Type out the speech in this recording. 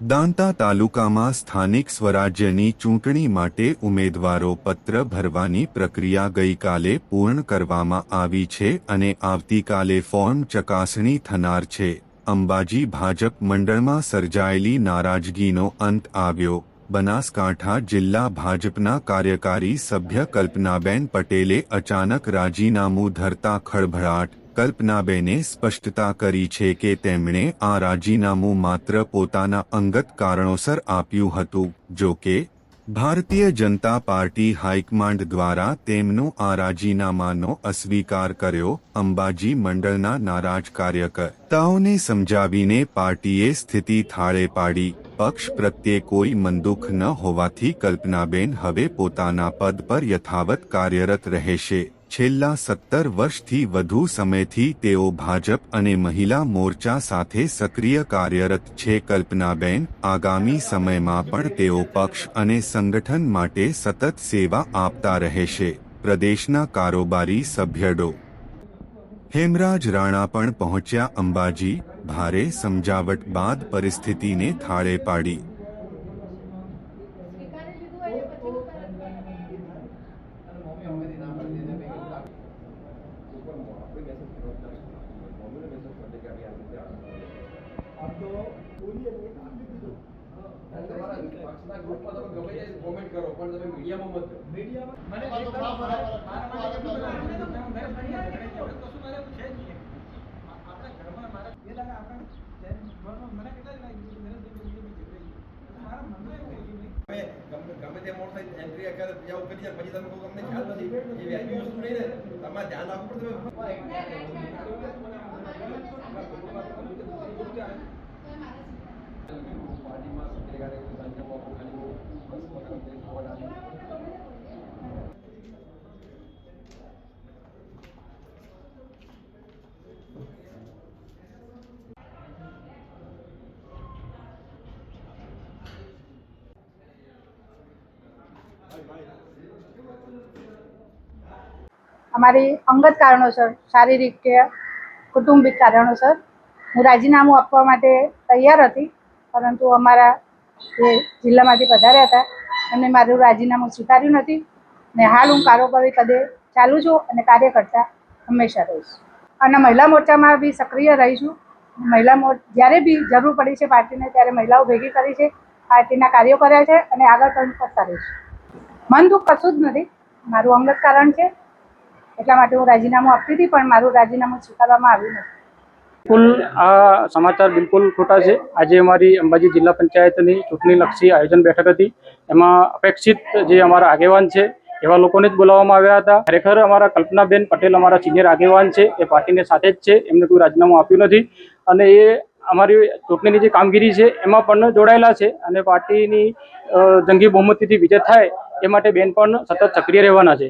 દાંતા તાલુકામાં સ્થાનિક સ્વરાજ્યની ચૂંટણી માટે ઉમેદવારો પત્ર ભરવાની પ્રક્રિયા ગઈકાલે પૂર્ણ કરવામાં આવી છે અને આવતીકાલે ફોર્મ ચકાસણી થનાર છે। અંબાજી ભાજપ મંડળમાં સર્જાયેલી નારાજગીનો અંત આવ્યો। બનાસકાંઠા જિલ્લા ભાજપના કાર્યકારી સભ્ય કલ્પનાબેન પટેલે અચાનક રાજીનામું ધરતા ખળભળાટ। કલ્પનાબેને સ્પષ્ટતા કરી છે કે તેમણે આ રાજીનામું માત્ર પોતાના અંગત કારણોસર આપ્યું હતું। જો કે ભારતીય જનતા પાર્ટી હાઈકમાન્ડ દ્વારા તેમનું આ રાજીનામાનો અસ્વીકાર કર્યો। અંબાજી મંડળના નારાજ કાર્યકર્તાઓને સમજાવીને પાર્ટીએ સ્થિતિ થાળે પાડી। પક્ષ પ્રત્યે કોઈ મનદુખ ન હોવાથી કલ્પનાબેન હવે પોતાના પદ પર યથાવત કાર્યરત રહેશે। છેલ્લા 17 વર્ષથી વધુ સમયથી તેઓ ભાજપ અને મહિલા મોરચા સાથે સક્રિય કાર્યરત છે। કલ્પનાબેન આગામી સમયમાં પણ તેઓ પક્ષ અને સંગઠન માટે સતત સેવા આપતા રહેશે। પ્રદેશના કારોબારી સભ્ય ડો. હેમરાજ રાણા પણ પહોંચ્યા અંબાજી। ભારે સમજાવટ બાદ પરિસ્થિતિને થાળે પાડી। ગમે તે મોટરસાઇકલ એન્ટ્રી કરે જાવ કરી જાય પછી તમે કોઈ તમને ખ્યાલ નથી એ વેલ્યુ વસ્તુ નહીં ને તમારે ધ્યાન રાખવું પડે। हमारी अंगत कारणोसर शारीरिक के कौटुंबिक कारणोसर हूँ राजीनामું આપવા માટે તૈયાર હતી, પરંતુ અમારા જે જિલ્લામાંથી પધાર્યા હતા અને મારું રાજીનામું સ્વીકાર્યું નથી ને હાલ હું કારોબારી પદે ચાલુ છું અને કાર્યકર્તા હંમેશા રહીશ અને મહિલા મોરચામાં બી સક્રિય રહીશું। મહિલા જ્યારે બી જરૂર પડી છે પાર્ટીને ત્યારે મહિલાઓ ભેગી કરી છે, પાર્ટીના કાર્યો કર્યા છે અને આગળ પણ કરતા રહીશું। મન દુઃખ કશું જ નથી, મારું અંગત કારણ છે એટલા માટે હું રાજીનામું આપતી હતી, પણ મારું રાજીનામું સ્વીકારવામાં આવ્યું નથી। બિલકુલ આ સમાચાર બિલકુલ ખોટા છે। આજે અમારી અંબાજી જિલ્લા પંચાયતની ચૂંટણીલક્ષી આયોજન બેઠક હતી, એમાં અપેક્ષિત જે અમારા આગેવાન છે એવા લોકોને જ બોલાવવામાં આવ્યા હતા। ખરેખર અમારા કલ્પનાબેન પટેલ અમારા સિનિયર આગેવાન છે, એ પાર્ટીને સાથે જ છે, એમને કોઈ રાજીનામું આપ્યું નથી અને એ અમારી ચૂંટણીની જે કામગીરી છે એમાં પણ જોડાયેલા છે અને પાર્ટીની જંગી બહુમતીથી વિજય થાય એ માટે બેન પણ સતત સક્રિય રહેવાના છે।